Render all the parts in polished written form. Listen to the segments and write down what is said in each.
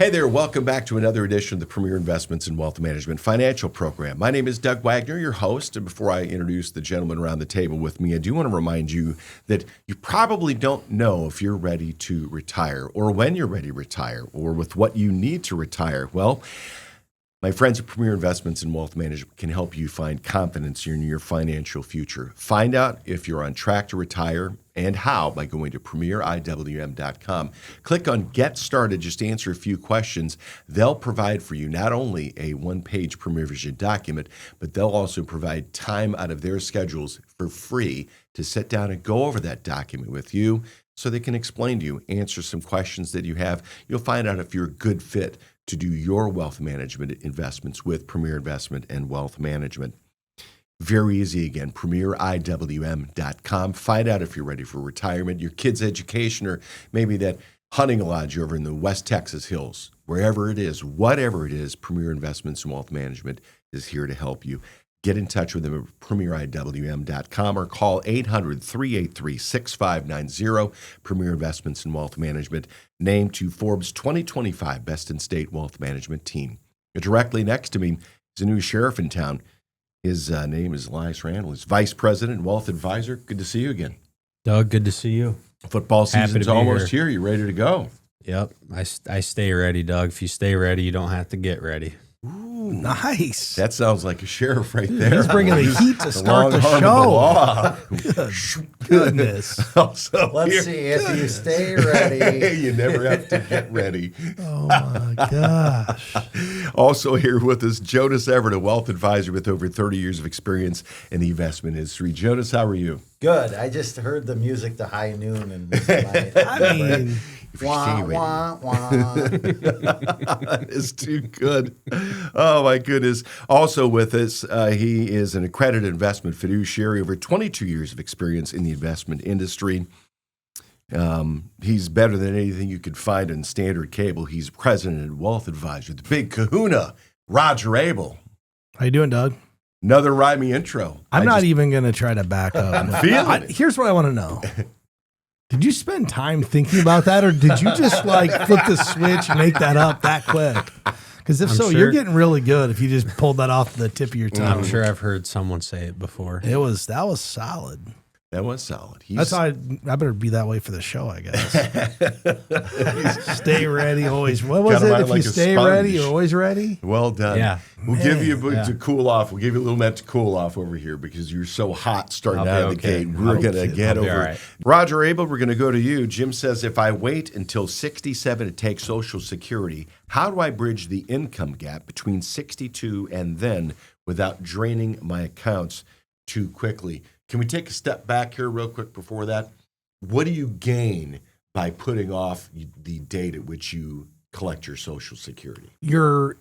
Hey there, welcome back to another edition of the Premier Investments and Wealth Management Financial Program. My name is Doug Wagner, your host, and before I introduce the gentleman around the table with me, I do want to remind you that you probably don't know if you're ready to retire or when you're ready to retire or with what you need to retire. Well, my friends at Premier Investments and Wealth Management can help you find confidence in your financial future. Find out if you're on track to retire and how by going to premieriwm.com. Click on Get Started, just answer a few questions. They'll provide for you not only a one-page Premier Vision document, but they'll also provide time out of their schedules for free to sit down and go over that document with you so they can explain to you, answer some questions that you have. You'll find out if you're a good fit to do your wealth management investments with Premier Investment and Wealth Management. Very easy again, premieriwm.com. Find out if you're ready for retirement, your kid's education, or maybe that hunting lodge over in the West Texas hills. Wherever it is, whatever it is, Premier Investments and Wealth Management is here to help you. Get in touch with them at premieriwm.com or call 800-383-6590. Premier Investments and Wealth Management, named to Forbes 2025 Best in State Wealth Management Team. Directly next to me is a new sheriff in town. His name is Elias Randall. He's Vice President and Wealth Advisor. Good to see you again. Doug, good to see you. Football season's almost here. You ready to go? Yep. I stay ready, Doug. If you stay ready, you don't have to get ready. Ooh, nice. That sounds like a sheriff right there. He's bringing the heat to start the show. Goodness. Also, Let's see if you stay ready. You never have to get ready. Oh, my gosh. Also here with us, Jonas Everett, a wealth advisor with over 30 years of experience in the investment industry. Jonas, how are you? Good. I just heard the music to high noon. And I mean, wah, wah, wah. That is too good. Oh, my goodness. Also with us, he is an accredited investment fiduciary, over 22 years of experience in the investment industry. He's better than anything you could find in standard cable. He's president and wealth advisor, the big kahuna, Roger Abel. how you doing, Doug? Another rhymey intro. I'm not even going to try to back up. I'm feeling it. Here's what I want to know. Did you spend time thinking about that, or did you just like flip the switch and make that up that quick? Because if I'm so, sure- you're getting really good if you just pulled that off the tip of your tongue. I'm sure I've heard someone say it before. That was solid. That was solid. That's why I better be that way for the show, I guess. Stay ready, always. What was Kinda it? If like you a stay sponge. ready, you're always ready. Well done. Yeah. We'll give you a bit Yeah. to cool off. We'll give you a little minute to cool off over here because you're so hot starting I'll be out of the okay. gate. We're going to get I'll be over all it. right. Roger Abel, we're going to go to you. Jim says, if I wait until 67 to take Social Security, how do I bridge the income gap between 62 and then without draining my accounts too quickly? Can we take a step back here real quick before that? What do you gain by putting off the date at which you collect your Social Security? Your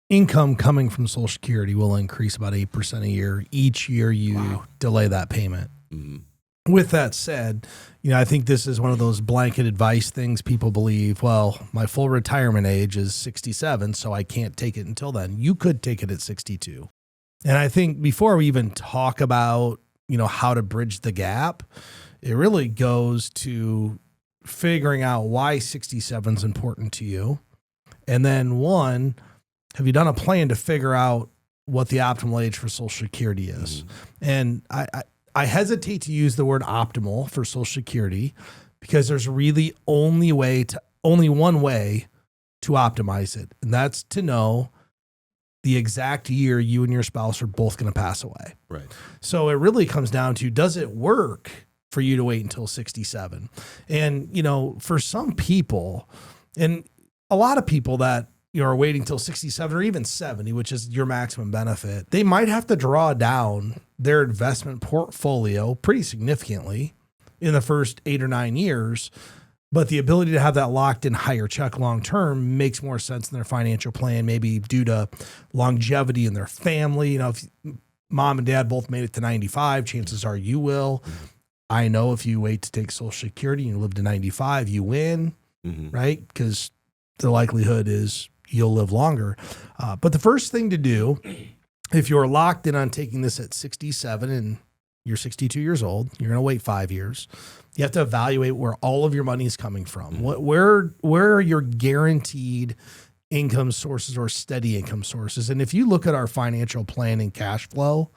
income coming from Social Security will increase about 8% a year each year you delay that payment. Mm-hmm. With that said, I think this is one of those blanket advice things. People believe, well, my full retirement age is 67, so I can't take it until then. You could take it at 62. And I think before we even talk about, how to bridge the gap, it really goes to figuring out why 67 is important to you. And then one, have you done a plan to figure out what the optimal age for Social Security is? And I hesitate to use the word optimal for Social Security because there's really only one way to optimize it. And that's to know the exact year you and your spouse are both going to pass away. Right. So it really comes down to, does it work for you to wait until 67? And, for some people, and a lot of people that are waiting till 67 or even 70, which is your maximum benefit, they might have to draw down their investment portfolio pretty significantly in the first 8 or 9 years. But the ability to have that locked in higher check long term makes more sense in their financial plan, maybe due to longevity in their family. If mom and dad both made it to 95, chances are you will. I know if you wait to take Social Security and you live to 95, you win, right? Because the likelihood is you'll live longer. But the first thing to do, if you're locked in on taking this at 67 and you're 62 years old, you're going to wait 5 years. You have to evaluate where all of your money is coming from. Where are your guaranteed income sources or steady income sources? And if you look at our financial plan and cash flow,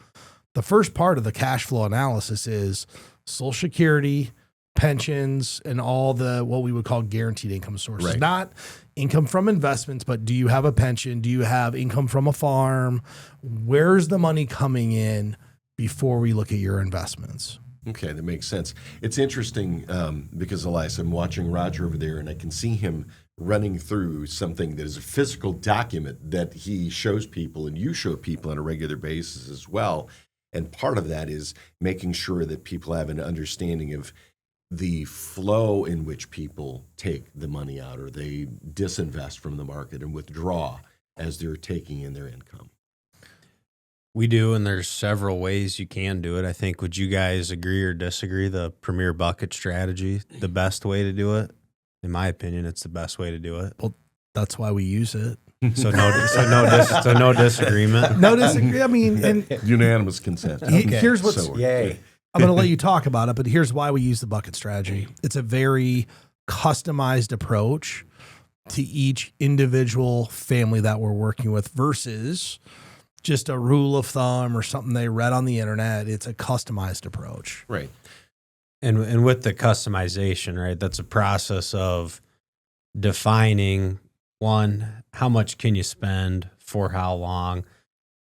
the first part of the cash flow analysis is Social Security, pensions, and all the what we would call guaranteed income sources. Right. Not income from investments, but do you have a pension? Do you have income from a farm? Where's the money coming in before we look at your investments? Okay, that makes sense. It's interesting because, Elias, I'm watching Roger over there, and I can see him running through something that is a physical document that he shows people, and you show people on a regular basis as well. And part of that is making sure that people have an understanding of the flow in which people take the money out, or they disinvest from the market and withdraw as they're taking in their income. We do, and there's several ways you can do it. I think, would you guys agree or disagree, the Premier Bucket strategy, the best way to do it? In my opinion, it's the best way to do it. Well, that's why we use it. So no disagreement. No disagree. I mean, and Unanimous consent. here's what's So, Yay. I'm going to let you talk about it, but here's why we use the bucket strategy. It's a very customized approach to each individual family that we're working with versus just a rule of thumb or something they read on the internet. It's a customized approach. Right. And with the customization, right, that's a process of defining, one, how much can you spend for how long?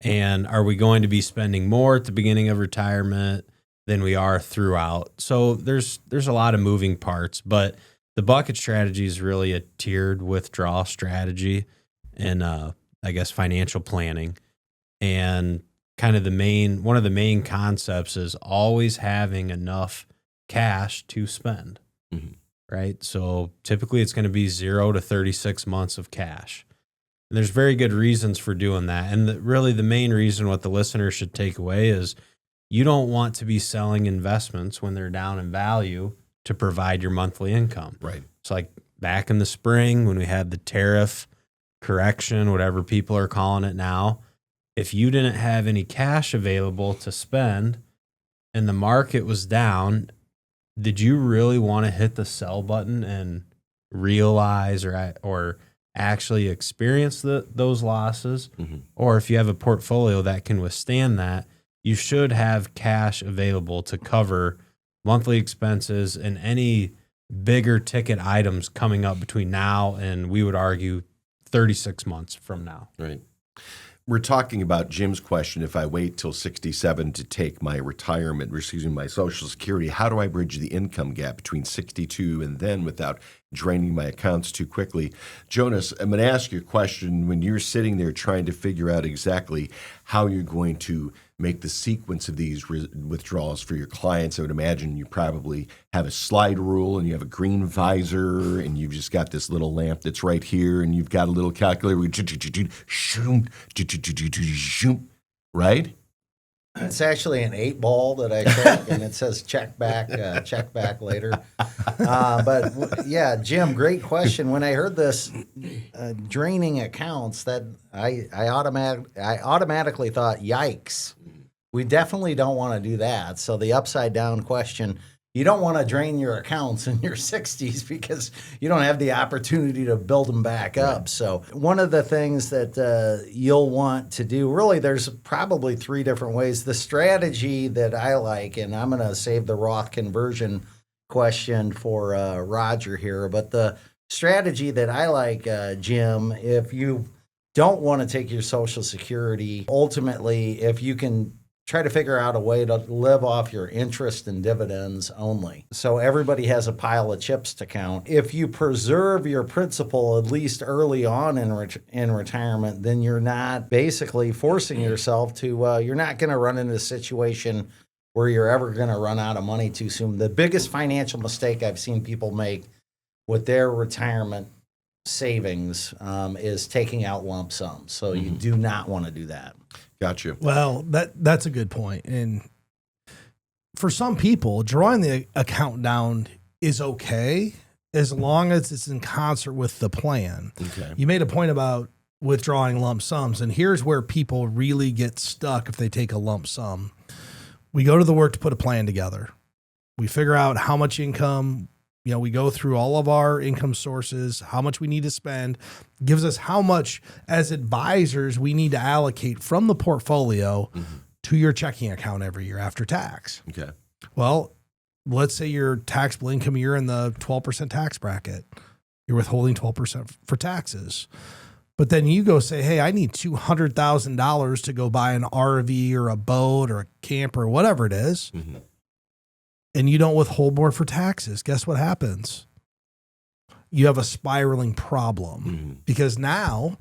And are we going to be spending more at the beginning of retirement than we are throughout? So there's a lot of moving parts, but the bucket strategy is really a tiered withdrawal strategy and I guess financial planning. And kind of one of the main concepts is always having enough cash to spend, right? So typically it's going to be 0 to 36 months of cash. And there's very good reasons for doing that. And really the main reason what the listener should take away is you don't want to be selling investments when they're down in value to provide your monthly income. Right. It's like back in the spring when we had the tariff correction, whatever people are calling it now. If you didn't have any cash available to spend and the market was down, did you really want to hit the sell button and realize or actually experience those losses? Or if you have a portfolio that can withstand that, you should have cash available to cover monthly expenses and any bigger ticket items coming up between now and, we would argue, 36 months from now. Right. We're talking about Jim's question. If I wait till 67 to take my retirement, receiving my Social Security, how do I bridge the income gap between 62 and then without draining my accounts too quickly? Jonas, I'm going to ask you a question. When you're sitting there trying to figure out exactly how you're going to make the sequence of these withdrawals for your clients, I would imagine you probably have a slide rule and you have a green visor and you've just got this little lamp that's right here and you've got a little calculator, right? It's actually an 8-ball that I took, and it says check back later. But yeah, Jim, great question. When I heard this draining accounts, that I automatically thought, yikes. We definitely don't want to do that. So the upside down question, you don't want to drain your accounts in your 60s because you don't have the opportunity to build them back up. So one of the things that you'll want to do, really, there's probably 3 different ways. The strategy that I like, and I'm going to save the Roth conversion question for Roger here, but the strategy that I like, Jim, if you don't want to take your Social Security, ultimately, if you can try to figure out a way to live off your interest and dividends only. So everybody has a pile of chips to count. If you preserve your principal at least early on in retirement, then you're not basically forcing yourself to, you're not going to run into a situation where you're ever going to run out of money too soon. The biggest financial mistake I've seen people make with their retirement savings is taking out lump sums. So you do not want to do that. Gotcha. Well, that's a good point. And for some people, drawing the account down is okay as long as it's in concert with the plan. Okay. You made a point about withdrawing lump sums, and here's where people really get stuck if they take a lump sum. we go to the work to put a plan together. We figure out how much income, we go through all of our income sources, how much we need to spend, gives us how much as advisors we need to allocate from the portfolio to your checking account every year after tax. Okay. Well, let's say your taxable income, you're in the 12% tax bracket. You're withholding 12% for taxes. But then you go say, hey, I need $200,000 to go buy an RV or a boat or a camper or whatever it is. Mm-hmm. And you don't withhold more for taxes. Guess what happens? You have a spiraling problem because now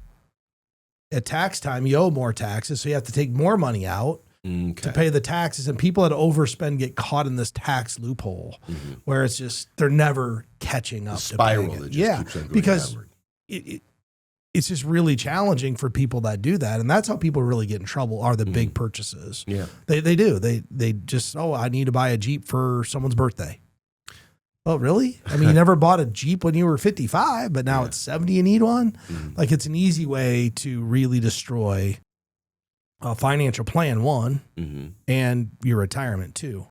at tax time, you owe more taxes. So you have to take more money out to pay the taxes. And people that overspend get caught in this tax loophole where it's just, they're never catching up. The spiral that just keeps on going because downward. It's just really challenging for people that do that. And that's how people really get in trouble are the big purchases. Yeah. They do. They just, I need to buy a Jeep for someone's birthday. Oh, really? I mean, you never bought a Jeep when you were 55, but now it's 70, you need one? Like, it's an easy way to really destroy a financial plan, one, and your retirement, two.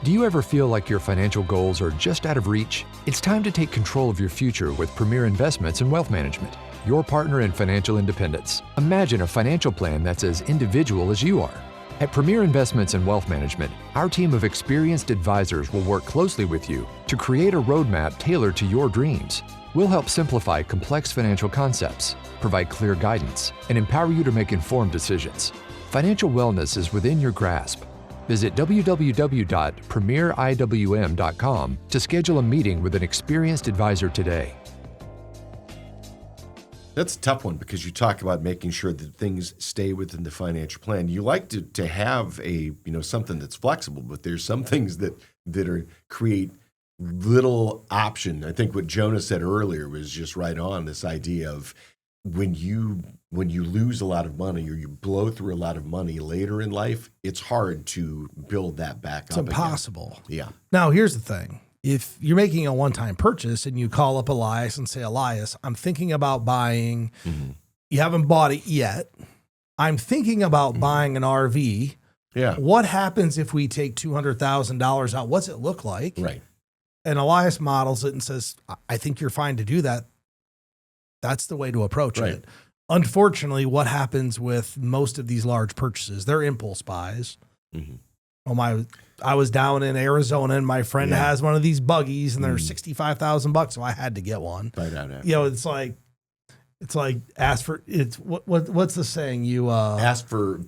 Do you ever feel like your financial goals are just out of reach? It's time to take control of your future with Premier Investments and Wealth Management, your partner in financial independence. Imagine a financial plan that's as individual as you are. At Premier Investments and Wealth Management, our team of experienced advisors will work closely with you to create a roadmap tailored to your dreams. We'll help simplify complex financial concepts, provide clear guidance, and empower you to make informed decisions. Financial wellness is within your grasp. Visit www.premieriwm.com to schedule a meeting with an experienced advisor today. That's a tough one because you talk about making sure that things stay within the financial plan. You like to have a something that's flexible, but there's some things that create little option. I think what Jonah said earlier was just right on, this idea of when you lose a lot of money or you blow through a lot of money later in life, it's hard to build that back up. It's impossible. Again. Yeah. Now, here's the thing. If you're making a one-time purchase and you call up Elias and say, Elias, I'm thinking about buying, you haven't bought it yet. I'm thinking about buying an RV. Yeah. What happens if we take $200,000 out? What's it look like? Right. And Elias models it and says, I think you're fine to do that. That's the way to approach it. Unfortunately, what happens with most of these large purchases, they're impulse buys. I was down in Arizona and my friend has one of these buggies and they're $65,000, so I had to get one. It's like ask for what's the saying? You ask for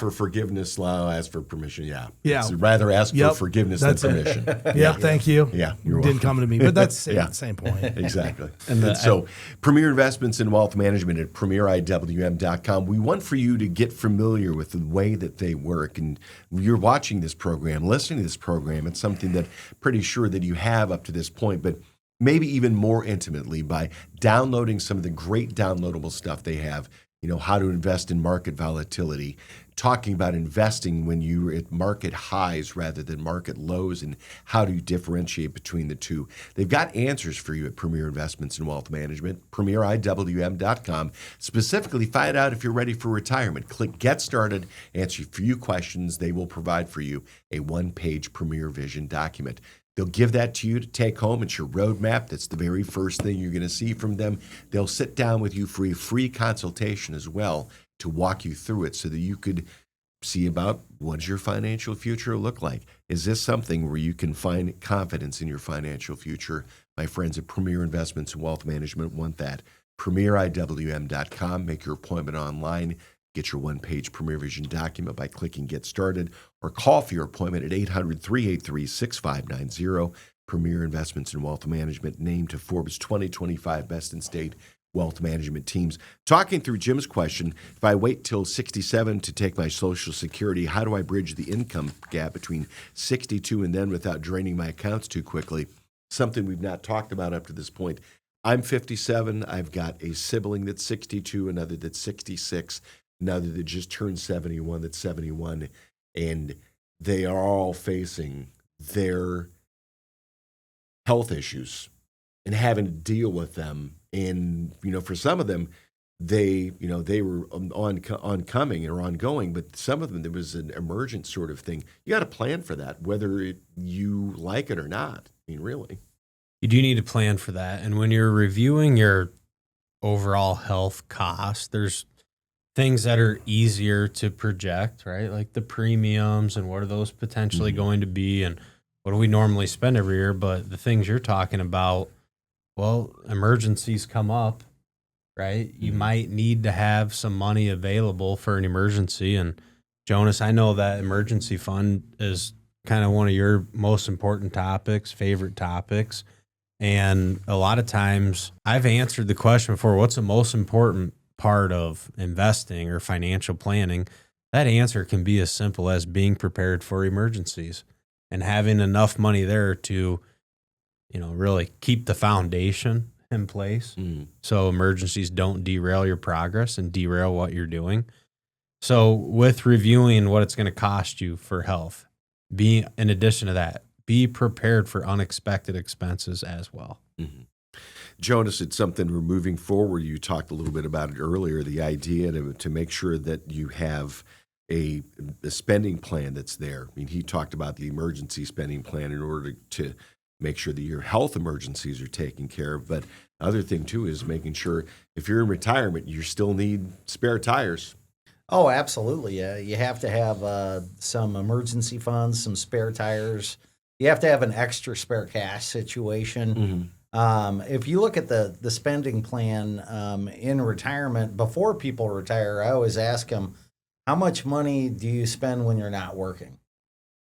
forgiveness, ask for permission. Yeah. It's rather ask for forgiveness than permission. Thank you. Yeah. You didn't come to me, but that's the same point. Exactly. And so Premier Investments and Wealth Management at premieriwm.com. We want for you to get familiar with the way that they work. And you're watching this program, listening to this program. It's something that pretty sure that you have up to this point, but maybe even more intimately by downloading some of the great downloadable stuff they have. How to invest in market volatility, talking about investing when you're at market highs rather than market lows, and how do you differentiate between the two. They've got answers for you at Premier Investments and Wealth Management, premieriwm.com. Specifically, find out if you're ready for retirement. Click Get Started, answer a few questions. They will provide for you a one-page Premier Vision document. They'll give that to you to take home. It's your roadmap. That's the very first thing you're going to see from them. They'll sit down with you for a free consultation as well to walk you through it so that you could see about what does your financial future look like. Is this something where you can find confidence in your financial future? My friends at Premier Investments and Wealth Management want that. premieriwm.com. Make your appointment online. Get your one-page Premier Vision document by clicking Get Started or call for your appointment at 800-383-6590. Premier Investments and Wealth Management named to Forbes 2025 Best in State Wealth Management Teams. Talking through Jim's question, if I wait till 67 to take my Social Security, how do I bridge the income gap between 62 and then without draining my accounts too quickly? Something we've not talked about up to this point. I'm 57. I've got a sibling that's 62, another that's 66. Another that just turned 71, that's 71, and they are all facing their health issues and having to deal with them. And, for some of them, they were oncoming or ongoing, but some of them, there was an emergent sort of thing. You got to plan for that, whether you like it or not. I mean, really. You do need to plan for that. And when you're reviewing your overall health cost, there's things that are easier to project, right? Like the premiums and what are those potentially going to be and what do we normally spend every year? But the things you're talking about, well, emergencies come up, right? You might need to have some money available for an emergency. And Jonas, I know that emergency fund is kind of one of your most important topics, favorite topics. And a lot of times I've answered the question before, what's the most important part of investing or financial planning? That answer can be as simple as being prepared for emergencies and having enough money there to, really keep the foundation in place. So emergencies don't derail your progress and derail what you're doing. So with reviewing what it's going to cost you for health, in addition to that, be prepared for unexpected expenses as well. Jonas, it's something we're moving forward. You talked a little bit about it earlier, the idea to make sure that you have a spending plan that's there. I mean, he talked about the emergency spending plan in order to make sure that your health emergencies are taken care of. But the other thing, too, is making sure if you're in retirement, you still need spare tires. Oh, absolutely. Yeah, you have to have some emergency funds, some spare tires. You have to have an extra spare cash situation. If you look at the spending plan in retirement, before people retire, I always ask them, how much money do you spend when you're not working?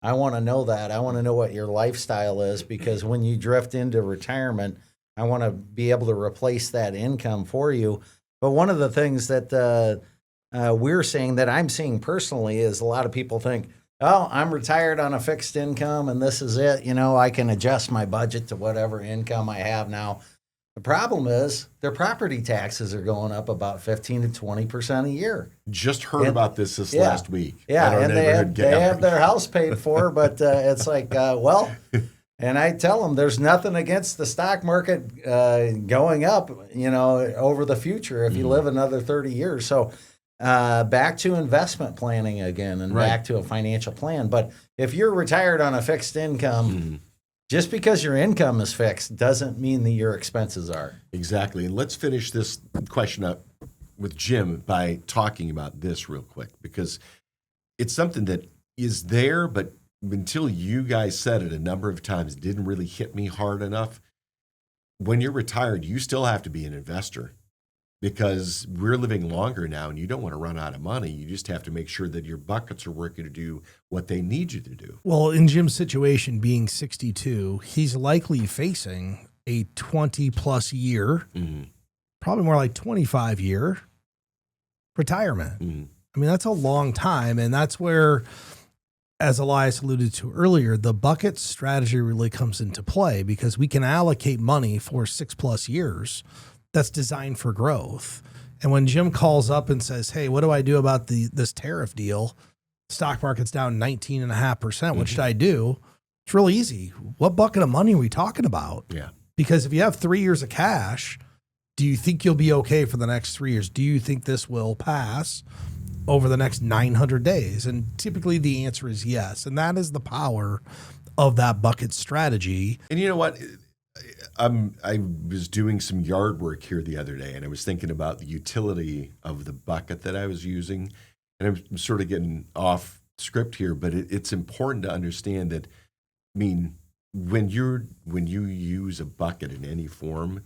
I want to know that. I want to know what your lifestyle is, because when you drift into retirement, I want to be able to replace that income for you. But one of the things that we're seeing, that I'm seeing personally, is a lot of people think, oh, I'm retired on a fixed income and this is it. I can adjust my budget to whatever income I have now. The problem is their property taxes are going up about 15 to 20% a year. Just heard about this last week. Yeah, and they have their house paid for, but it's like, and I tell them there's nothing against the stock market going up, over the future if you live another 30 years. So back to investment planning again and back to a financial plan. But if you're retired on a fixed income, just because your income is fixed doesn't mean that your expenses are. Exactly. And let's finish this question up with Jim by talking about this real quick, because it's something that is there, but until you guys said it a number of times, it didn't really hit me hard enough. When you're retired, you still have to be an investor, because we're living longer now and you don't want to run out of money. You just have to make sure that your buckets are working to do what they need you to do. Well, in Jim's situation, being 62, he's likely facing a 20-plus year, probably more like 25-year retirement. I mean, that's a long time, and that's where, as Elias alluded to earlier, the bucket strategy really comes into play, because we can allocate money for 6+ years that's designed for growth. And when Jim calls up and says, hey, what do I do about this tariff deal? Stock market's down 19.5%. What should I do? It's really easy. What bucket of money are we talking about? Yeah. Because if you have 3 years of cash, do you think you'll be okay for the next 3 years? Do you think this will pass over the next 900 days? And typically the answer is yes. And that is the power of that bucket strategy. And you know what? I was doing some yard work here the other day, and I was thinking about the utility of the bucket that I was using. And I'm sort of getting off script here, but it's important to understand that, I mean, when you use a bucket in any form,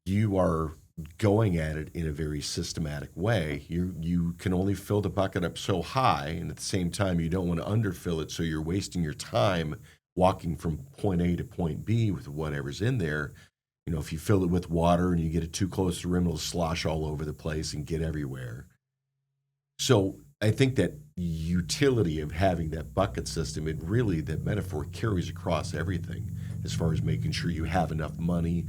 you are going at it in a very systematic way. You can only fill the bucket up so high, and at the same time, you don't want to underfill it, so you're wasting your time walking from point A to point B with whatever's in there. If you fill it with water and you get it too close to the rim, it'll slosh all over the place and get everywhere. So I think that utility of having that bucket system, that metaphor carries across everything, as far as making sure you have enough money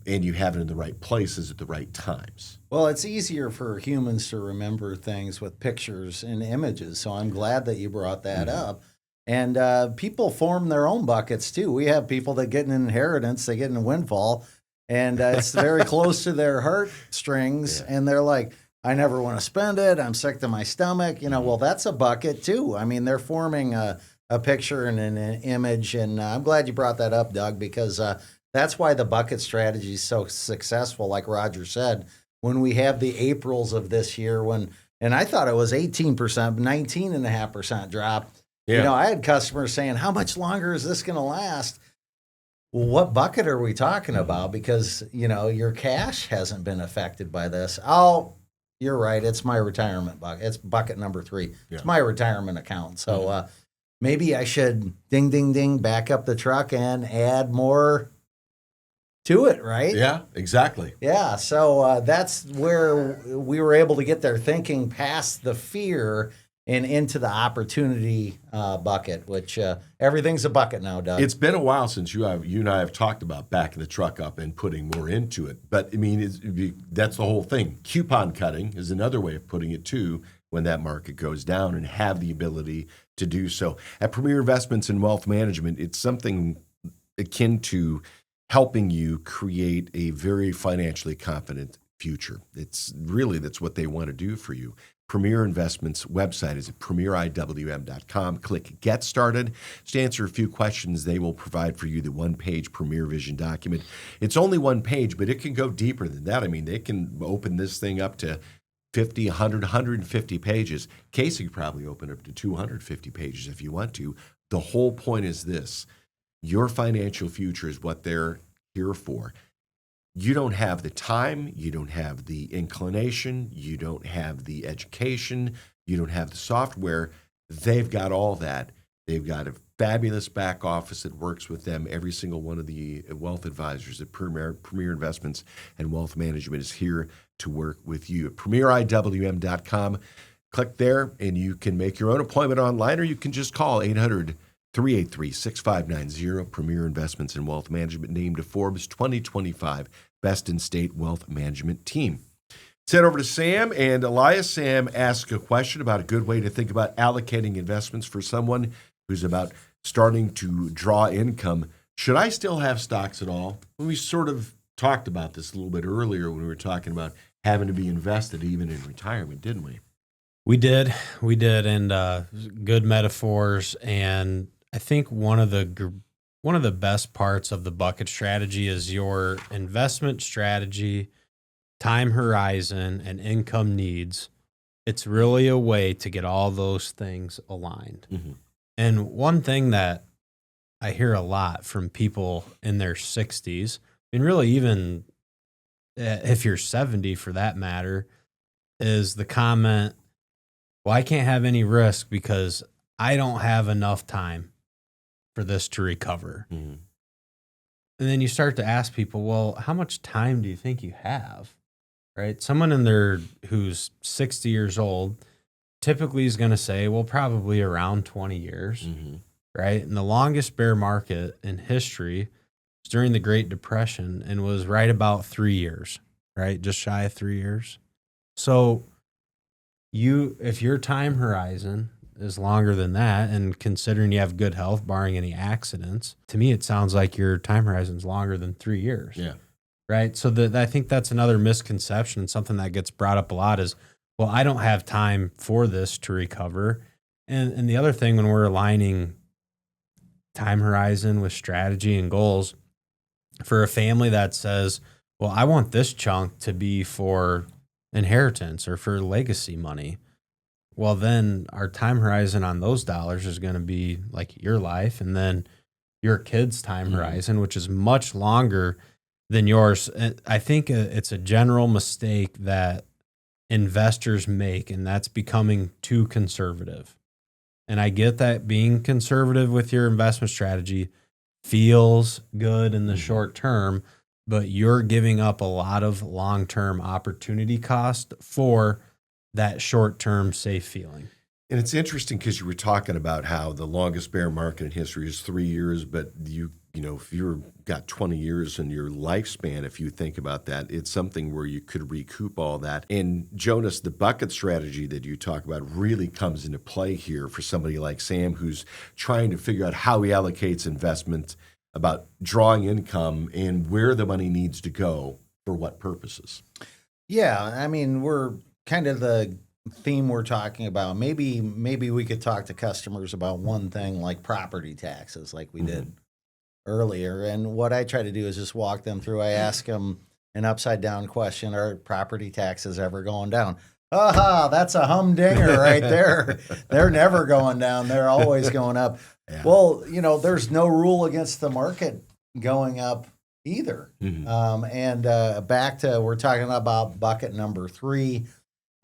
and you have it in the right places at the right times. Well, it's easier for humans to remember things with pictures and images, so I'm glad that you brought that up. And people form their own buckets too. We have people that get an inheritance, they get in a windfall, and it's very close to their heartstrings, and they're like, I never want to spend it. I'm sick to my stomach. Well, that's a bucket too. I mean, they're forming a picture and an image, and I'm glad you brought that up, Doug, because that's why the bucket strategy is so successful. Like Roger said, when we have the Aprils of this year, and I thought it was 18%, 19.5% drop. Yeah. I had customers saying, how much longer is this going to last? Well, what bucket are we talking about? Because, your cash hasn't been affected by this. Oh, you're right. It's my retirement bucket. It's bucket number 3. Yeah. It's my retirement account. So maybe I should ding, ding, ding, back up the truck and add more to it, right? Yeah, exactly. Yeah. So that's where we were able to get their thinking past the fear and into the opportunity bucket, which everything's a bucket now, Doug. It's been a while since you and I have talked about backing the truck up and putting more into it. But, I mean, that's the whole thing. Coupon cutting is another way of putting it, too, when that market goes down, and have the ability to do so. At Premier Investments and Wealth Management, it's something akin to helping you create a very financially confident future. That's what they want to do for you. Premier Investments website is at premieriwm.com. Click Get Started. Just answer a few questions. They will provide for you the one-page Premier Vision document. It's only one page, but it can go deeper than that. I mean, they can open this thing up to 50, 100, 150 pages. Casey could probably open up to 250 pages if you want to. The whole point is this. Your financial future is what they're here for. You don't have the time, you don't have the inclination, you don't have the education, you don't have the software. They've got all that. They've got a fabulous back office that works with them. Every single one of the wealth advisors at Premier Investments and Wealth Management is here to work with you. At premieriwm.com. Click there, and you can make your own appointment online, or you can just call 800-383-6590. Premier Investments and Wealth Management, named to Forbes 2025 Best in State Wealth Management Team. Let's head over to Sam and Elias. Sam asks a question about a good way to think about allocating investments for someone who's about starting to draw income. Should I still have stocks at all? We sort of talked about this a little bit earlier when we were talking about having to be invested even in retirement, didn't we? We did, and good metaphors. And I think one of the best parts of the bucket strategy is your investment strategy, time horizon, and income needs. It's really a way to get all those things aligned. Mm-hmm. And one thing that I hear a lot from people in their 60s, and really even if you're 70 for that matter, is the comment, well, I can't have any risk because I don't have enough time for this to recover. Mm-hmm. And then you start to ask people, well, how much time do you think you have? Right? Someone who's 60 years old typically is going to say, well, probably around 20 years. Mm-hmm. Right? And the longest bear market in history was during the Great Depression and was right about 3 years, right? Just shy of 3 years. So if your time horizon is longer than that, and considering you have good health, barring any accidents, to me, it sounds like your time horizon is longer than 3 years. Yeah. Right. So I think that's another misconception, and something that gets brought up a lot is, well, I don't have time for this to recover. And the other thing, when we're aligning time horizon with strategy and goals for a family that says, well, I want this chunk to be for inheritance or for legacy money. Well, then our time horizon on those dollars is going to be like your life, and then your kid's time horizon, which is much longer than yours. I think it's a general mistake that investors make, and that's becoming too conservative. And I get that being conservative with your investment strategy feels good in the short term, but you're giving up a lot of long-term opportunity cost for that short-term safe feeling. And it's interesting because you were talking about how the longest bear market in history is 3 years, but you know, if you've got 20 years in your lifespan, if you think about that, it's something where you could recoup all that. And Jonas, the bucket strategy that you talk about really comes into play here for somebody like Sam, who's trying to figure out how he allocates investment about drawing income and where the money needs to go for what purposes. Yeah, I mean, we're kind of the theme we're talking about. Maybe we could talk to customers about one thing like property taxes, like we did earlier. And what I try to do is just walk them through. I ask them an upside down question: are property taxes ever going down? Aha, that's a humdinger right there. They're never going down. They're always going up. Yeah. Well, there's no rule against the market going up either. And back to, we're talking about bucket number 3.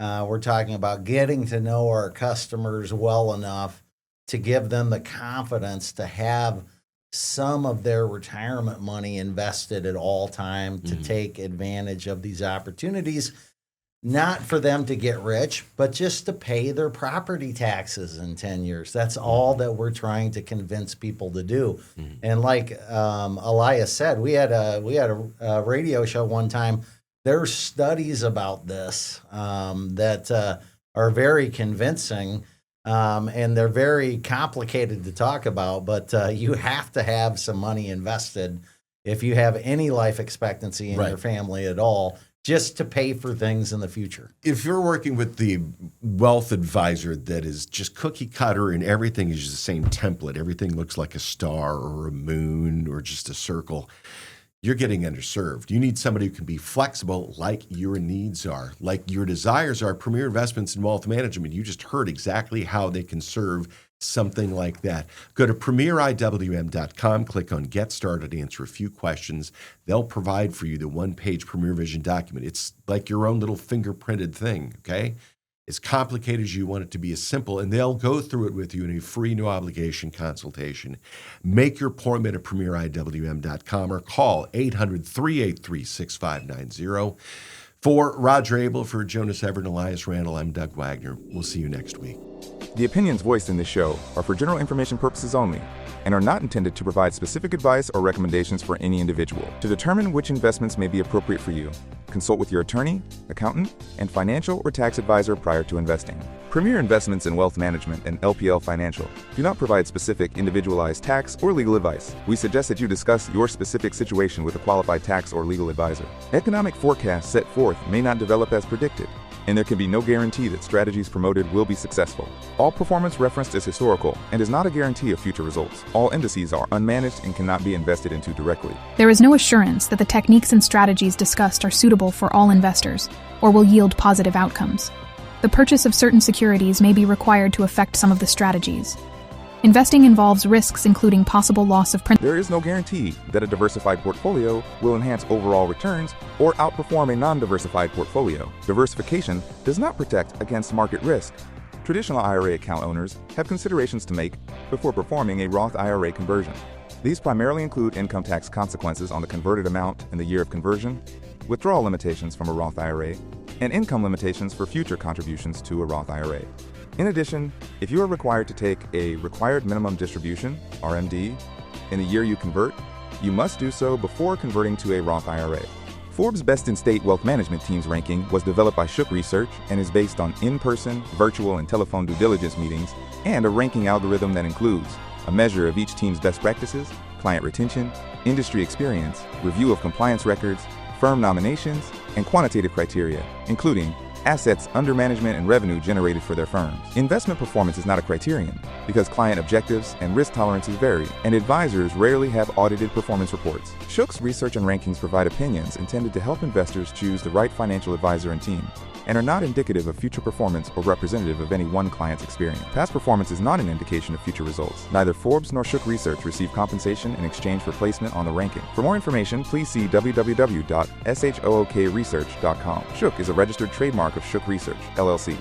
We're talking about getting to know our customers well enough to give them the confidence to have some of their retirement money invested at all time to take advantage of these opportunities. Not for them to get rich, but just to pay their property taxes in 10 years. That's all that we're trying to convince people to do. And like Elias said, we had a radio show one time. There's studies about this that are very convincing, and they're very complicated to talk about, but you have to have some money invested if you have any life expectancy in your family at all, just to pay for things in the future. If you're working with the wealth advisor that is just cookie cutter and everything is just the same template, everything looks like a star or a moon or just a circle, you're getting underserved. You need somebody who can be flexible like your needs are, like your desires are. Premier Investments in Wealth Management, you just heard exactly how they can serve something like that. Go to premieriwm.com, click on Get Started, answer a few questions. They'll provide for you the one-page Premier Vision document. It's like your own little fingerprinted thing, okay? As complicated as you want it to be, as simple, and they'll go through it with you in a free, no-obligation consultation. Make your appointment at premieriwm.com or call 800-383-6590. For Roger Abel, for Jonas Everett and Elias Randall, I'm Doug Wagner. We'll see you next week. The opinions voiced in this show are for general information purposes only and are not intended to provide specific advice or recommendations for any individual. To determine which investments may be appropriate for you, consult with your attorney, accountant, and financial or tax advisor prior to investing. Premier Investments in Wealth Management and LPL Financial do not provide specific individualized tax or legal advice. We suggest that you discuss your specific situation with a qualified tax or legal advisor. Economic forecasts set forth may not develop as predicted, and there can be no guarantee that strategies promoted will be successful. All performance referenced is historical and is not a guarantee of future results. All indices are unmanaged and cannot be invested into directly. There is no assurance that the techniques and strategies discussed are suitable for all investors or will yield positive outcomes. The purchase of certain securities may be required to affect some of the strategies. Investing involves risks including possible loss of principal. There is no guarantee that a diversified portfolio will enhance overall returns or outperform a non-diversified portfolio. Diversification does not protect against market risk. Traditional IRA account owners have considerations to make before performing a Roth IRA conversion. These primarily include income tax consequences on the converted amount in the year of conversion, withdrawal limitations from a Roth IRA, and income limitations for future contributions to a Roth IRA. In addition, if you are required to take a required minimum distribution, RMD, in the year you convert, you must do so before converting to a Roth IRA. Forbes' Best in State Wealth Management Team's ranking was developed by Shook Research and is based on in-person, virtual, and telephone due diligence meetings and a ranking algorithm that includes a measure of each team's best practices, client retention, industry experience, review of compliance records, firm nominations, and quantitative criteria, including assets under management and revenue generated for their firms. Investment performance is not a criterion because client objectives and risk tolerances vary, and advisors rarely have audited performance reports. Shook's research and rankings provide opinions intended to help investors choose the right financial advisor and team, and are not indicative of future performance or representative of any one client's experience. Past performance is not an indication of future results. Neither Forbes nor Shook Research receive compensation in exchange for placement on the ranking. For more information, please see www.shookresearch.com. Shook is a registered trademark of Shook Research, LLC.